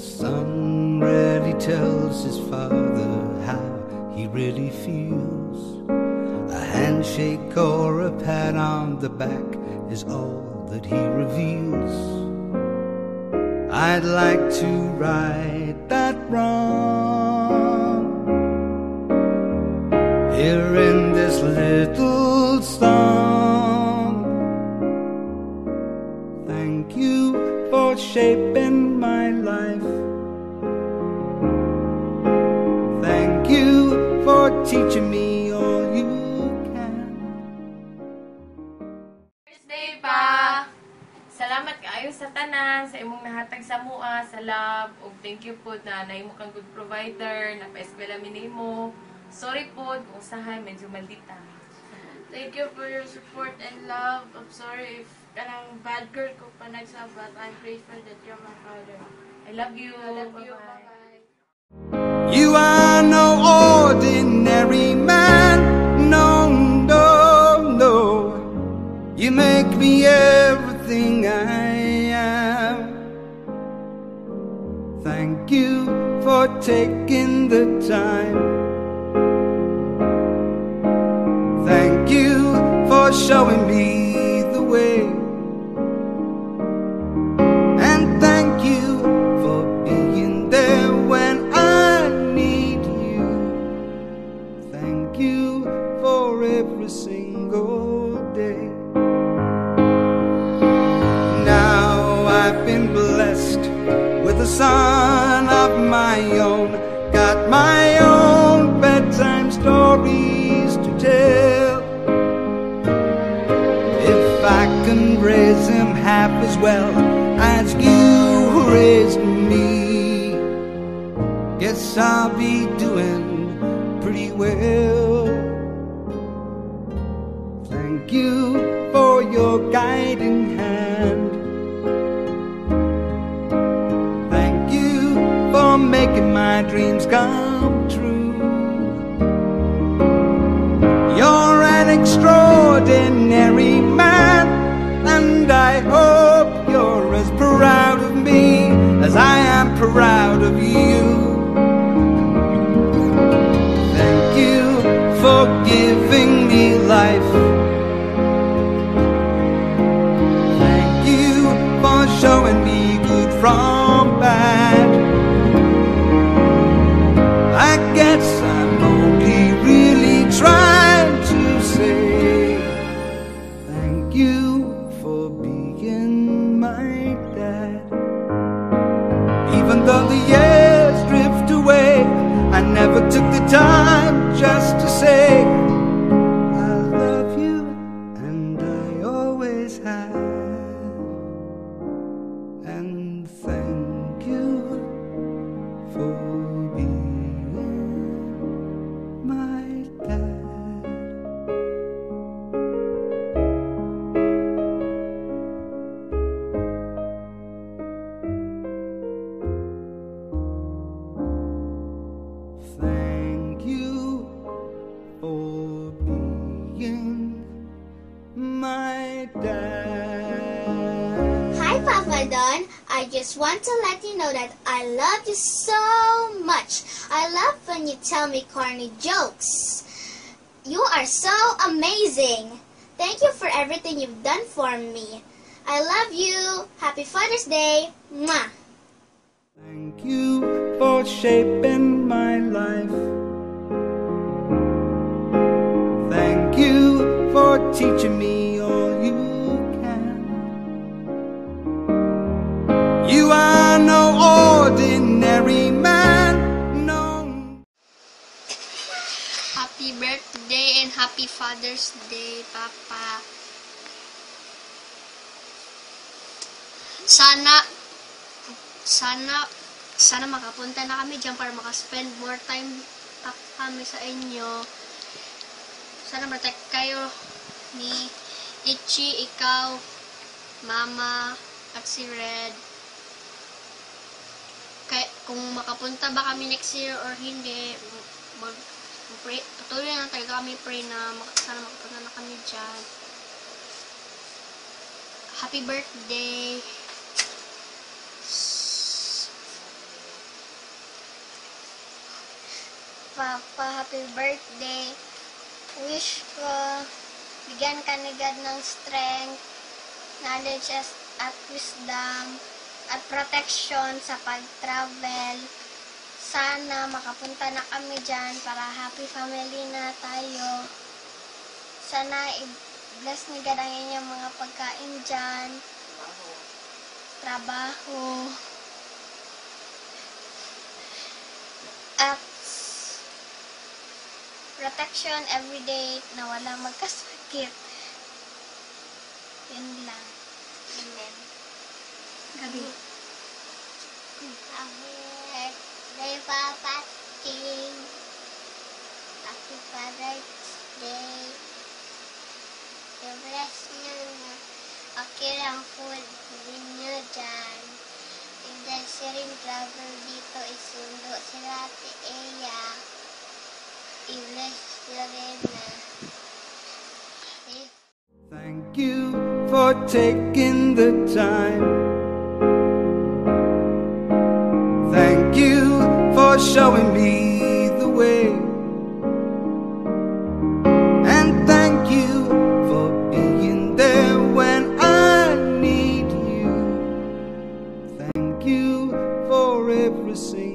Son rarely tells his father how he really feels. A handshake or a pat on the back is all that he reveals. I'd like to right that wrong here in this little song. Thank you for shaping my life. Thank you for teaching me all you can. Birthday pa! Salamat kaayo sa tanan, sa imong nahatag sa mua, sa love, ug thank you po na naimo kang good provider, napa-eskwela mi nimo. Sorry po kung usahay medyo maldita. Thank you for your support and love. I'm sorry if kanang bad girl ko pa nagsabat. I'm grateful that you're my father. I love you. I love you. Bye-bye. You are no ordinary man. No, no, no. You make me everything I am. Thank you for taking the time. Thank you for showing me the way. And thank you for being there when I need you. Thank you for every single day. Now I've been blessed with a son of my own. Got my own bedtime stories to tell. If I can raise him half as well as you raised me, guess I'll be doing pretty well. Thank you for your guiding hand. Thank you for making my dreams come true. You're an extraordinary man, and I hope you're as proud of me as I am proud of you. Thank you for giving me life. Thank you for showing me good from bad. I guess I'm only really trying to say thank you for being my dad. Even though the years drift away, I never took the time just to say I love you, and I always have. And thank you for being my dad. Thank you for being my dad. Hi, Papa Don. I just want to let you know that I love you so much. I love when you tell me corny jokes. You are so amazing. Thank you for everything you've done for me. I love you. Happy Father's Day. Mwah. Thank you for shaping my life. Thank you for teaching me all you can. You are no ordinary man, no. Happy birthday and happy Father's Day, Papa. Sana makapunta na kami dyan para makaspend more time kami sa inyo. Sana protect kayo ni Ichi, ikaw, Mama, at si Red. Kung makapunta ba kami next year or hindi, patuloy na tayo kami pray na sana makapunta na kami dyan. Happy birthday! Papa, happy birthday. Wish ko bigyan ka ni God ng strength, knowledge at wisdom, at protection sa pag-travel. Sana makapunta na kami dyan para happy family na tayo. Sana i-bless ni God ang inyong mga pagkain dyan. Trabaho. At protection everyday na walang magkasakit. Yun lang. Amen. Gabi. Happy birthday, Papa Ting. Happy Father's Day. I-bless nyo na okay lang food ninyo dyan. And then si rin travel dito, isundo sila Ate Eya. I-bless nyo rin na. Thank you for taking the time. Thank you for showing me the way. And thank you for being there when I need you. Thank you for every single